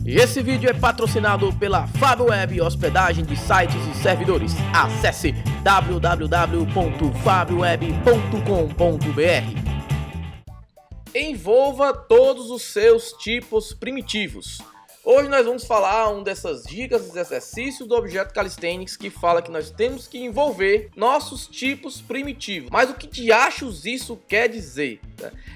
E esse vídeo é patrocinado pela FabWeb Hospedagem de Sites e Servidores. Acesse www.fabweb.com.br. Envolva todos os seus tipos primitivos. Hoje nós vamos falar dessas dicas e exercícios do Objeto Calisthenics que fala que nós temos que envolver nossos tipos primitivos. Mas o que diachos isso quer dizer?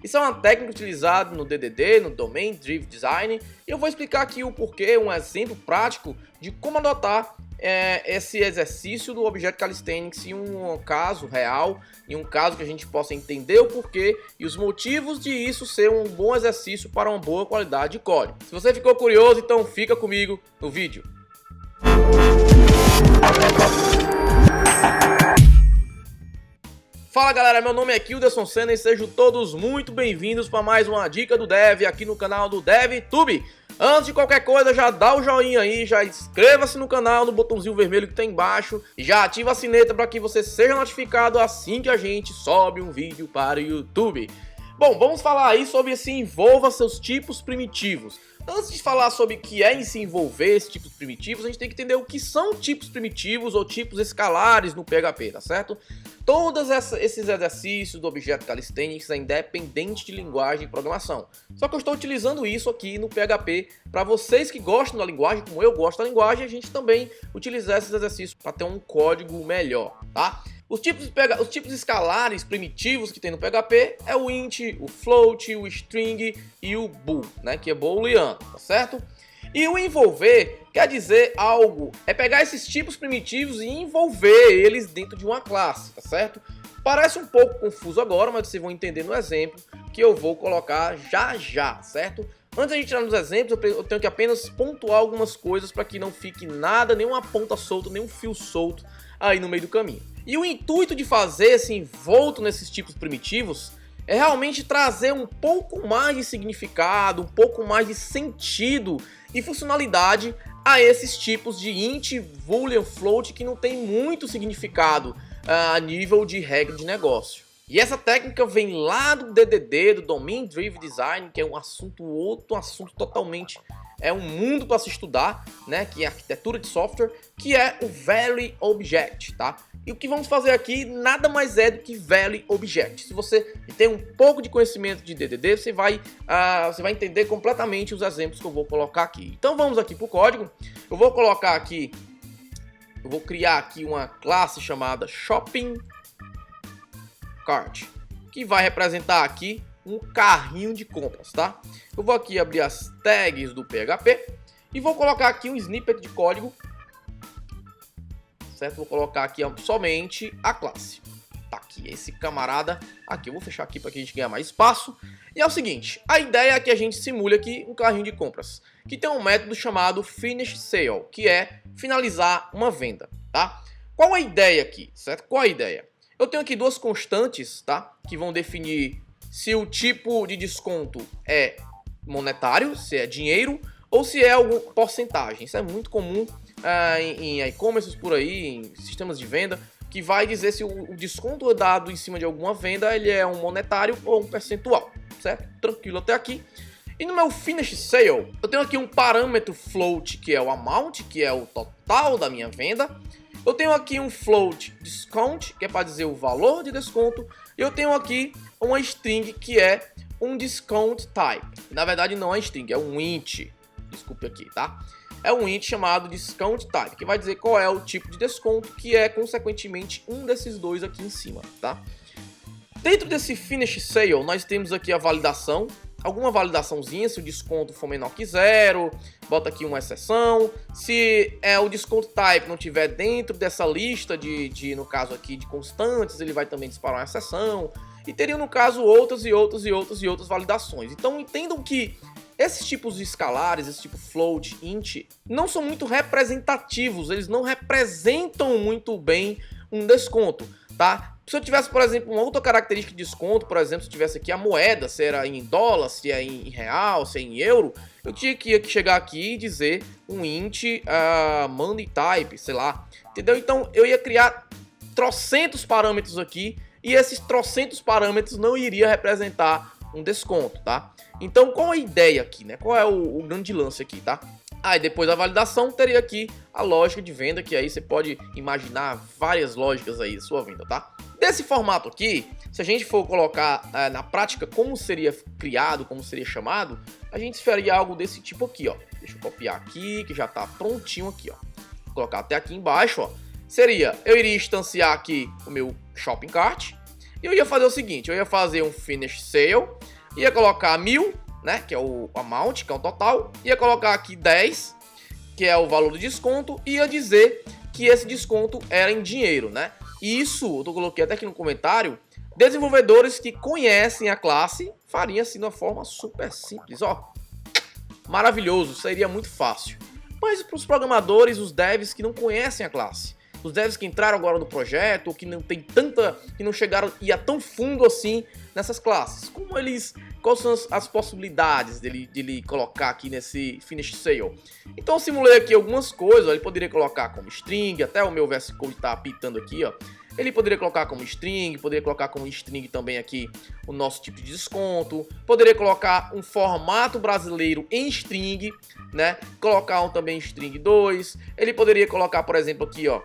Isso é uma técnica utilizada no DDD, no Domain Driven Design, e eu vou explicar aqui o porquê, um exemplo prático de como adotar esse exercício do Objeto Calisthenics em um caso real, em um caso que a gente possa entender o porquê e os motivos de isso ser um bom exercício para uma boa qualidade de código. Se você ficou curioso, então fica comigo no vídeo. Fala galera, meu nome é Kilderson Senna e sejam todos muito bem-vindos para mais uma dica do Dev aqui no canal do DevTube. Antes de qualquer coisa, já dá o joinha aí, já inscreva-se no canal, no botãozinho vermelho que tem embaixo e já ativa a sineta para que você seja notificado assim que a gente sobe um vídeo para o YouTube. Bom, vamos falar aí sobre esse envolva seus tipos primitivos. Antes de falar sobre o que é em se envolver esses tipos primitivos, a gente tem que entender o que são tipos primitivos ou tipos escalares no PHP, tá certo? Todos esses exercícios do Objeto Calisthenics é independente de linguagem de programação. Só que eu estou utilizando isso aqui no PHP para vocês que gostam da linguagem, como eu gosto da linguagem, a gente também utilizar esses exercícios para ter um código melhor, tá? Os tipos escalares primitivos que tem no PHP é o int, o float, o string e o bool, né, que é booleano, tá certo? E o envolver quer dizer algo, é pegar esses tipos primitivos e envolver eles dentro de uma classe, tá certo? Parece um pouco confuso agora, mas vocês vão entender no exemplo que eu vou colocar já, certo? Antes de a gente entrar nos exemplos, eu tenho que apenas pontuar algumas coisas para que não fique nada, nenhuma ponta solta, nenhum fio solto aí no meio do caminho. E o intuito de fazer esse envolto nesses tipos primitivos é realmente trazer um pouco mais de significado, um pouco mais de sentido e funcionalidade a esses tipos de int, boolean, float que não tem muito significado a nível de regra de negócio. E essa técnica vem lá do DDD, do Domain Driven Design, que é outro assunto totalmente, é um mundo para se estudar, né, que é a arquitetura de software, que é o Value Object, tá? E o que vamos fazer aqui nada mais é do que Value Object. Se você tem um pouco de conhecimento de DDD, você vai entender completamente os exemplos que eu vou colocar aqui. Então vamos aqui para o código. Eu vou criar aqui uma classe chamada Shopping Cart, que vai representar aqui um carrinho de compras, tá? Eu vou aqui abrir as tags do PHP e vou colocar aqui um snippet de código, certo? Vou colocar aqui somente a classe. Tá aqui, esse camarada aqui. Eu vou fechar aqui para que a gente ganhe mais espaço. E é o seguinte, a ideia é que a gente simule aqui um carrinho de compras, que tem um método chamado Finish Sale, que é finalizar uma venda, tá? Qual a ideia aqui, certo? Qual a ideia? Eu tenho aqui duas constantes, tá? Que vão definir se o tipo de desconto é monetário, se é dinheiro, ou se é alguma porcentagem. Isso é muito comum em e-commerce por aí, em sistemas de venda, que vai dizer se o desconto dado em cima de alguma venda ele é um monetário ou um percentual, certo? Tranquilo até aqui. E no meu Finish Sale, eu tenho aqui um parâmetro float, que é o amount, que é o total da minha venda. Eu tenho aqui um float discount, que é para dizer o valor de desconto. E eu tenho aqui uma string, que é um discount type. Na verdade não é string, é um int. Desculpe aqui, tá? É um int chamado discount type, que vai dizer qual é o tipo de desconto, que é consequentemente um desses dois aqui em cima, tá? Dentro desse Finish Sale, nós temos aqui a validação, alguma validaçãozinha, se o desconto for menor que 0, bota aqui uma exceção. Se o desconto type não tiver dentro dessa lista no caso aqui, de constantes, ele vai também disparar uma exceção. E teria, no caso, outras validações. Então, entendam que esses tipos escalares, esse tipo float, int, não são muito representativos, eles não representam muito bem um desconto, tá? Se eu tivesse, por exemplo, uma outra característica de desconto, por exemplo, se eu tivesse aqui a moeda, se era em dólar, se é em real, se é em euro, eu tinha que chegar aqui e dizer um int money type, sei lá, entendeu? Então eu ia criar trocentos parâmetros aqui e esses trocentos parâmetros não iria representar um desconto, tá? Então, qual a ideia aqui, né? Qual é o grande lance aqui, tá? Aí depois da validação teria aqui a lógica de venda, que aí você pode imaginar várias lógicas aí da sua venda, tá? Desse formato aqui, se a gente for colocar na prática como seria criado, como seria chamado, a gente faria algo desse tipo aqui, ó. Deixa eu copiar aqui, que já tá prontinho aqui, ó. Vou colocar até aqui embaixo, ó. Eu iria instanciar aqui o meu shopping cart e eu ia fazer o seguinte, eu ia fazer um finish sale, ia colocar 1000, né, que é o amount, que é o total, ia colocar aqui 10, que é o valor do desconto, e ia dizer que esse desconto era em dinheiro, né? E isso, eu coloquei até aqui no comentário, desenvolvedores que conhecem a classe fariam assim de uma forma super simples, ó. Maravilhoso, seria muito fácil. Mas para os programadores, os devs que não conhecem a classe, os devs que entraram agora no projeto, ou que não tem que não chegaram e a tão fundo assim nessas classes, quais são as possibilidades dele colocar aqui nesse finish sale? Então eu simulei aqui algumas coisas, ó, ele poderia colocar como string, até o meu VS Code tá apitando aqui, ó. Ele poderia colocar como string, poderia colocar como string também aqui o nosso tipo de desconto, poderia colocar um formato brasileiro em string, né? Colocar também string 2, ele poderia colocar, por exemplo, aqui, ó,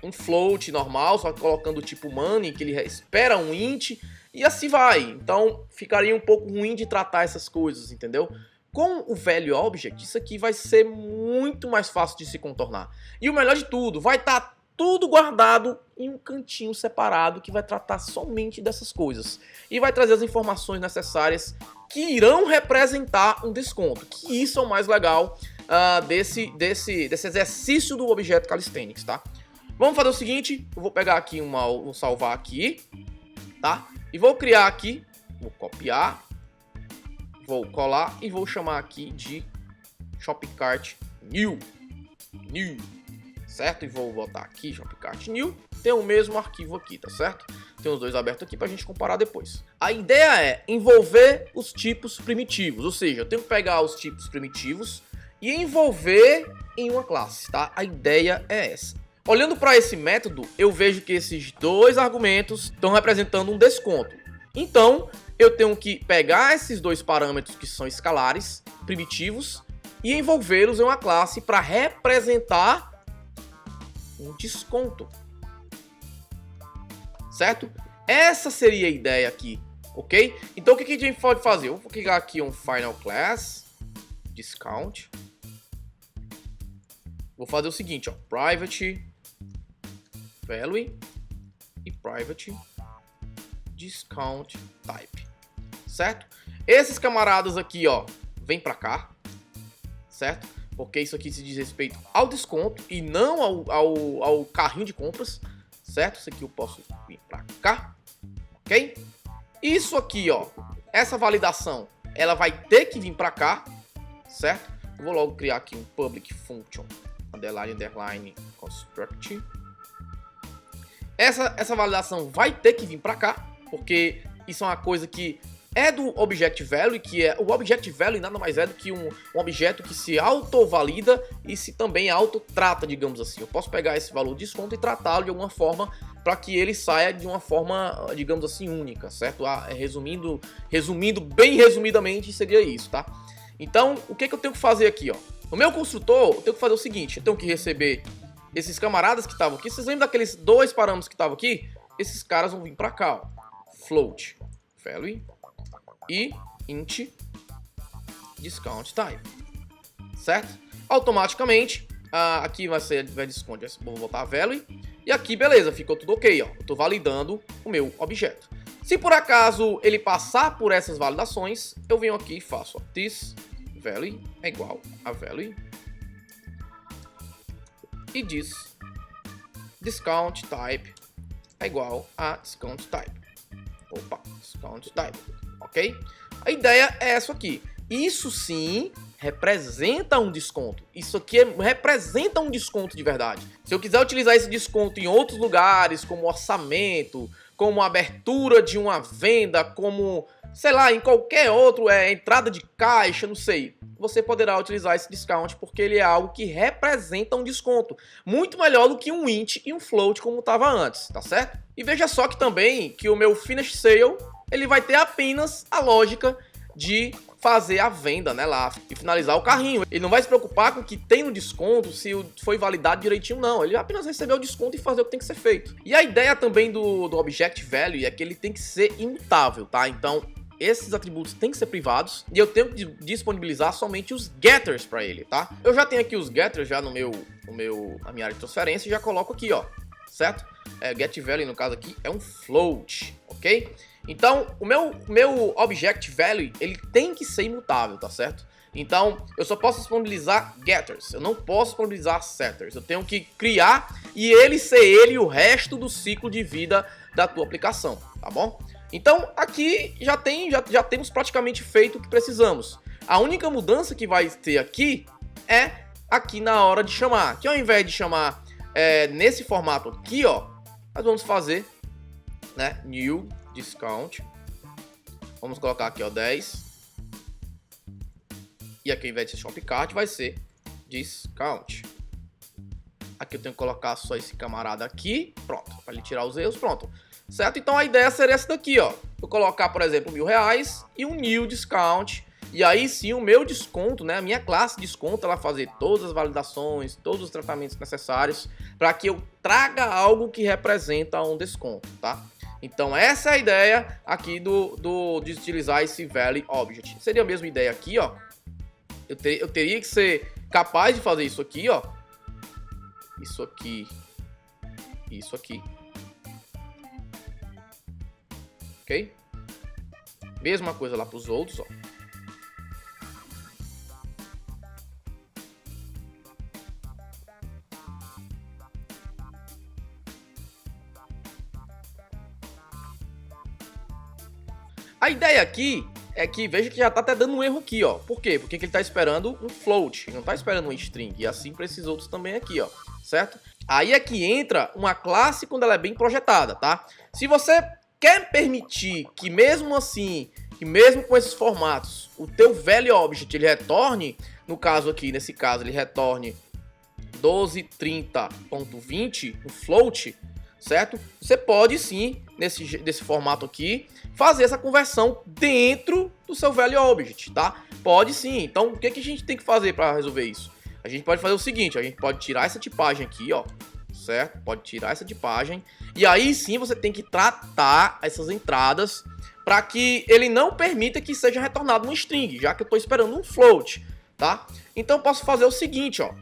um float normal, só que colocando o tipo money, que ele espera um int, e assim vai. Então ficaria um pouco ruim de tratar essas coisas, entendeu? Com o Value Object, isso aqui vai ser muito mais fácil de se contornar. E o melhor de tudo, vai estar tudo guardado em um cantinho separado que vai tratar somente dessas coisas. E vai trazer as informações necessárias que irão representar um desconto. Que isso é o mais legal desse exercício do Objeto Calisthenics, tá? Vamos fazer o seguinte, eu vou pegar aqui vou salvar aqui, tá? E vou criar aqui, vou copiar, vou colar e vou chamar aqui de Shopping Cart New, certo? E vou botar aqui Shopping Cart New, tem o mesmo arquivo aqui, tá certo? Tem os dois abertos aqui pra gente comparar depois. A ideia é envolver os tipos primitivos, ou seja, eu tenho que pegar os tipos primitivos e envolver em uma classe, tá? A ideia é essa. Olhando para esse método, eu vejo que esses dois argumentos estão representando um desconto. Então, eu tenho que pegar esses dois parâmetros que são escalares, primitivos, e envolvê-los em uma classe para representar um desconto. Certo? Essa seria a ideia aqui, ok? Então, o que a gente pode fazer? Eu vou clicar aqui um Final Class, Discount. Vou fazer o seguinte, ó, Private Value e Private Discount Type, certo? Esses camaradas aqui, ó, vem pra cá, certo? Porque isso aqui se diz respeito ao desconto e não ao carrinho de compras, certo? Isso aqui eu posso vir pra cá, ok? Isso aqui, ó, essa validação, ela vai ter que vir pra cá, certo? Eu vou logo criar aqui um Public Function underline construct. Essa validação vai ter que vir para cá, porque isso é uma coisa que é do Object Value, que é o Object Value nada mais é do que um objeto que se auto-valida e se também auto-trata, digamos assim. Eu posso pegar esse valor de desconto e tratá-lo de alguma forma para que ele saia de uma forma, digamos assim, única, certo? Resumindo bem resumidamente, seria isso, tá? Então, o que eu tenho que fazer aqui, ó? No meu construtor, eu tenho que fazer o seguinte, eu tenho que receber esses camaradas que estavam aqui. Vocês lembram daqueles dois parâmetros que estavam aqui? Esses caras vão vir para cá, ó. Float Value e int Discount Type, certo? Automaticamente, aqui vai desconto, vou botar Value. E aqui, beleza, ficou tudo ok, ó. Eu estou validando o meu objeto. Se por acaso ele passar por essas validações, eu venho aqui e faço, ó, this value é igual a value e discount type é igual a discount type. Opa, discount type, ok? A ideia é essa aqui. Isso sim representa um desconto. Isso aqui representa um desconto de verdade. Se eu quiser utilizar esse desconto em outros lugares, como orçamento, como abertura de uma venda, como, sei lá, em qualquer outro, entrada de caixa, não sei, você poderá utilizar esse discount porque ele é algo que representa um desconto. Muito melhor do que um int e um float como estava antes, tá certo? E veja só que também que o meu finish sale ele vai ter apenas a lógica de fazer a venda, né, lá, e finalizar o carrinho. Ele não vai se preocupar com o que tem no desconto, se foi validado direitinho, não. Ele apenas recebeu o desconto e fazer o que tem que ser feito. E a ideia também do Object Value é que ele tem que ser imutável, tá? Então, esses atributos têm que ser privados e eu tenho que disponibilizar somente os getters para ele, tá? Eu já tenho aqui os getters já na minha área de transferência e já coloco aqui, ó, certo? Get value, no caso aqui, é um float, ok? Então, o meu object value, ele tem que ser imutável, tá certo? Então, eu só posso disponibilizar getters, eu não posso disponibilizar setters. Eu tenho que criar e ele ser ele o resto do ciclo de vida da tua aplicação, tá bom? Então, aqui já temos praticamente feito o que precisamos. A única mudança que vai ter aqui é aqui na hora de chamar. Que ao invés de chamar nesse formato aqui, ó, nós vamos fazer, né, new discount. Vamos colocar aqui, ó, 10. E aqui, ao invés de ser shop cart, vai ser discount. Aqui eu tenho que colocar só esse camarada aqui, pronto, para ele tirar os erros, pronto. Certo? Então a ideia seria essa daqui, ó. Eu colocar, por exemplo, R$1.000 e um new discount. E aí sim o meu desconto, né? A minha classe desconto, ela fazer todas as validações, todos os tratamentos necessários para que eu traga algo que representa um desconto, tá? Então essa é a ideia aqui de utilizar esse Value Object. Seria a mesma ideia aqui, ó. Eu teria que ser capaz de fazer isso aqui, ó. Isso aqui. Isso aqui. Ok? Mesma coisa lá para os outros, ó. A ideia aqui é que, veja que já tá até dando um erro aqui, ó. Por quê? Porque ele tá esperando um float, ele não tá esperando um string. E assim para esses outros também aqui, ó. Certo? Aí é que entra uma classe quando ela é bem projetada, tá? Se você quer permitir que mesmo assim, que mesmo com esses formatos, o teu value object ele retorne, no caso aqui, nesse caso, ele retorne 1230.20, um float, certo? Você pode sim, nesse formato aqui, fazer essa conversão dentro do seu value object, tá? Pode sim. Então, o que a gente tem que fazer para resolver isso? A gente pode fazer o seguinte, a gente pode tirar essa tipagem aqui, ó, certo? Pode tirar essa tipagem. E aí sim você tem que tratar essas entradas para que ele não permita que seja retornado um string, já que eu estou esperando um float, tá? Então eu posso fazer o seguinte, ó.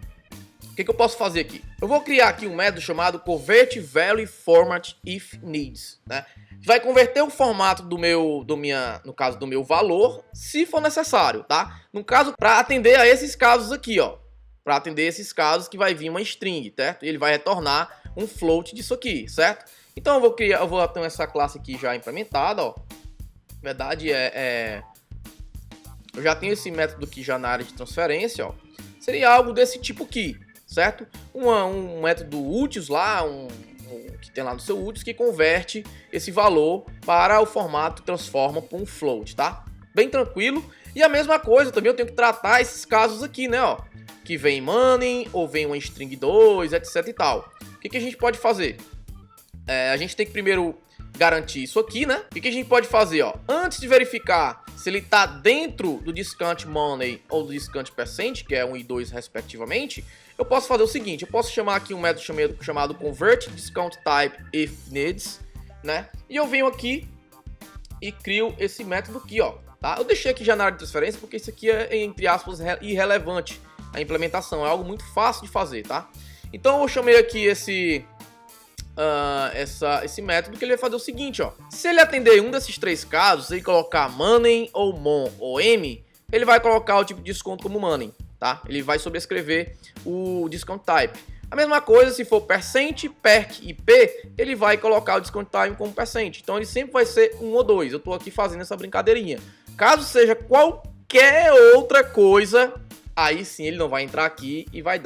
O que eu posso fazer aqui? Eu vou criar aqui um método chamado convertValueFormatIfNeeds, né? Vai converter o formato no caso do meu valor, se for necessário, tá? No caso, para atender a esses casos aqui, ó. Para atender esses casos que vai vir uma string, certo? E ele vai retornar um float disso aqui, certo? Então eu vou ter essa classe aqui já implementada, ó. Na verdade eu já tenho esse método aqui já na área de transferência, ó. Seria algo desse tipo aqui, certo? Um método úteis lá, que tem lá no seu úteis, que converte esse valor para o formato e transforma para um float, tá? Bem tranquilo. E a mesma coisa também eu tenho que tratar esses casos aqui, né, ó. Que vem money, ou vem uma string 2, etc e tal. O que a gente pode fazer? A gente tem que primeiro garantir isso aqui, né? O que a gente pode fazer, ó? Antes de verificar se ele está dentro do discount money ou do discount percent, que é 1 e 2 respectivamente, eu posso fazer o seguinte, eu posso chamar aqui um método chamado convertDiscountTypeIfNeeds, né? E eu venho aqui e crio esse método aqui, ó, tá? Eu deixei aqui já na área de transferência porque isso aqui é, entre aspas, irrelevante. A implementação é algo muito fácil de fazer, tá? Então eu chamei aqui esse método que ele vai fazer o seguinte, ó. Se ele atender um desses três casos, se ele colocar money ou mon ou m, ele vai colocar o tipo de desconto como money, tá? Ele vai sobrescrever o discount type. A mesma coisa se for percent, perc e p, ele vai colocar o discount type como percent. Então ele sempre vai ser 1 ou 2. Eu tô aqui fazendo essa brincadeirinha. Caso seja qualquer outra coisa, aí sim ele não vai entrar aqui e vai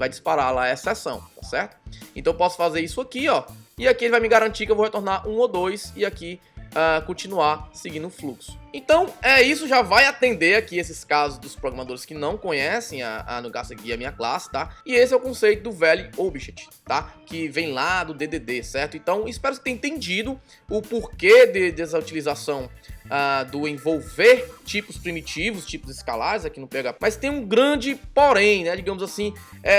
disparar lá a exceção, tá certo? Então eu posso fazer isso aqui, ó, e aqui ele vai me garantir que eu vou retornar 1 ou 2, e aqui continuar seguindo o fluxo. Então, isso já vai atender aqui esses casos dos programadores que não conhecem a Nugaça aqui, a minha classe, tá? E esse é o conceito do Value Object, tá? Que vem lá do DDD, certo? Então, espero que tenha entendido o porquê dessa utilização do envolver tipos primitivos, tipos escalares aqui no PHP. Mas tem um grande porém, né? Digamos assim,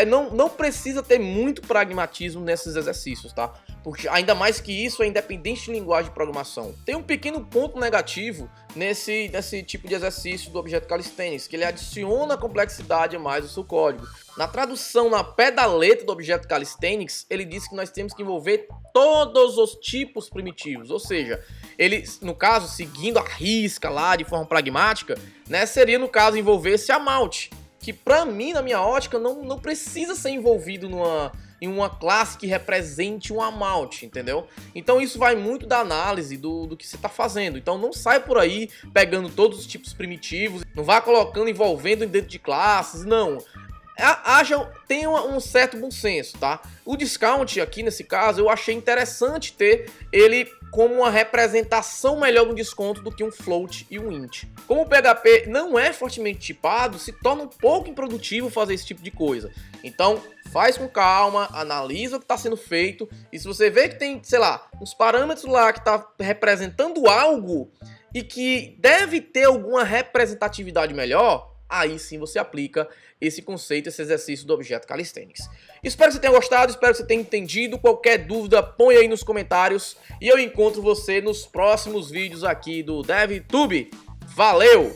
não precisa ter muito pragmatismo nesses exercícios, tá? Porque ainda mais que isso é independente de linguagem de programação. Tem um pequeno ponto negativo nesse tipo de exercício do Object Calisthenics, que ele adiciona complexidade a mais ao seu código. Na tradução, na pé da letra do Object Calisthenics, ele diz que nós temos que envolver todos os tipos primitivos, ou seja, ele, no caso, seguindo a risca lá de forma pragmática, né, seria no caso envolver-se a mount, que para mim, na minha ótica, não precisa ser envolvido em uma classe que represente um amount, entendeu? Então isso vai muito da análise do que você está fazendo. Então não sai por aí pegando todos os tipos primitivos, não vá colocando, envolvendo dentro de classes, não. Tenha um certo bom senso, tá? O discount aqui nesse caso eu achei interessante ter ele como uma representação melhor do desconto do que um float e um int. Como o PHP não é fortemente tipado, se torna um pouco improdutivo fazer esse tipo de coisa. Então faz com calma, analisa o que está sendo feito, e se você vê que tem, sei lá, uns parâmetros lá que está representando algo e que deve ter alguma representatividade melhor, aí sim você aplica esse conceito, esse exercício do Object Calisthenics. Espero que você tenha gostado, espero que você tenha entendido. Qualquer dúvida, põe aí nos comentários e eu encontro você nos próximos vídeos aqui do DevTube. Valeu!